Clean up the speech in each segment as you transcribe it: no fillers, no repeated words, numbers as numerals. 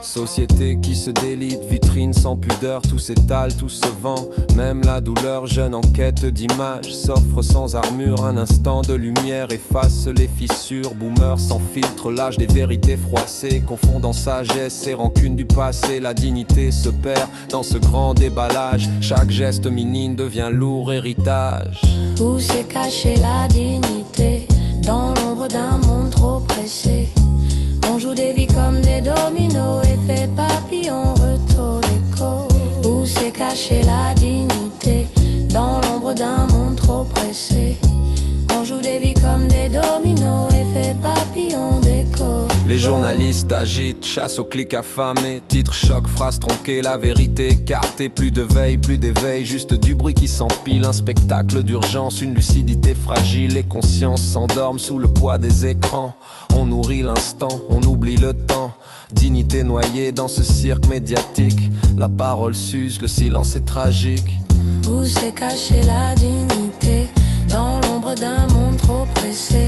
Société qui se délite, vitrine sans pudeur, tout s'étale, tout se vend. Même la douleur, jeune en quête d'image, s'offre sans armure. Un instant de lumière efface les fissures. Boomer sans filtre, l'âge des vérités froissées, confondant sagesse et rancune du passé. La dignité se perd dans ce grand déballage. Chaque geste minime devient lourd héritage. Où s'est cachée la dignité? Dans l'ombre d'un monde trop pressé. On joue des vies comme des dominos, effet papillon, retour d'écho. Où s'est cachée la dignité? Dans l'ombre d'un monde trop pressé. On joue des vies comme des dominos, effet papillon d'écho. Les journalistes agitent, chasse au clic affamé. Titre choc, phrase tronquée, la vérité écartée. Plus de veille, plus d'éveil, juste du bruit qui s'empile. Un spectacle d'urgence, une lucidité fragile. Les consciences s'endorment sous le poids des écrans. On nourrit l'instant, on oublie le temps. Dignité noyée dans ce cirque médiatique. La parole s'use, le silence est tragique. Où s'est cachée la dignité? Dans l'ombre d'un monde trop pressé.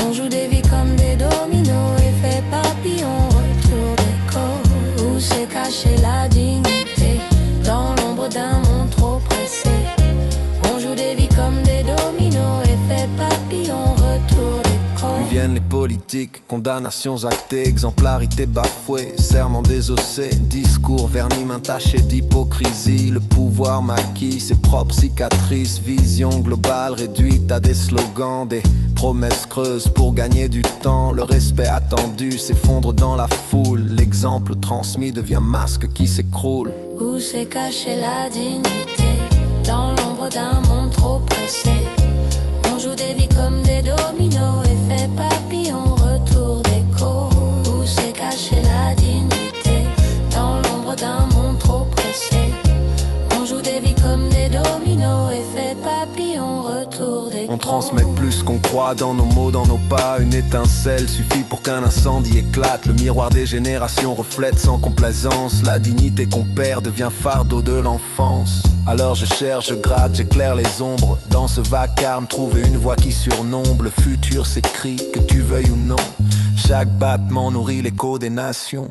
On joue des vies comme des dominos, effet papillon, retour d'écho. Où s'est cachée la dignité? Dans l'ombre d'un monde trop pressé. On joue des vies comme des dominos, effet papillon, retour d'écho. Puis viennent les politiques, condamnations actées, exemplarité bafouée, serment désossé, discours vernis main tachée d'hypocrisie. Le pouvoir maquille ses propres cicatrices, vision globale réduite à des slogans, des promesses creuses pour gagner du temps. Le respect attendu s'effondre dans la foule, l'exemple transmis devient masque qui s'écroule. Où s'est cachée la dignité? Dans l'ombre d'un monde trop pressé. On joue des vies comme des dominos, effet papillon, retour d'écho. Où s'est cachée la dignité? Dans l'ombre d'un monde trop pressé. On joue des vies comme des dominos, effet papillon, retour d'écho. On transmet plus qu'on croit dans nos mots, dans nos pas. Une étincelle suffit pour qu'un incendie éclate. Le miroir des générations reflète sans complaisance. La dignité qu'on perd devient fardeau de l'enfance. Alors je cherche, je gratte, j'éclaire les ombres. Dans ce vacarme, trouver une voix qui surnombre. Le futur s'écrit, que tu veuilles ou non. Chaque battement nourrit l'écho des nations.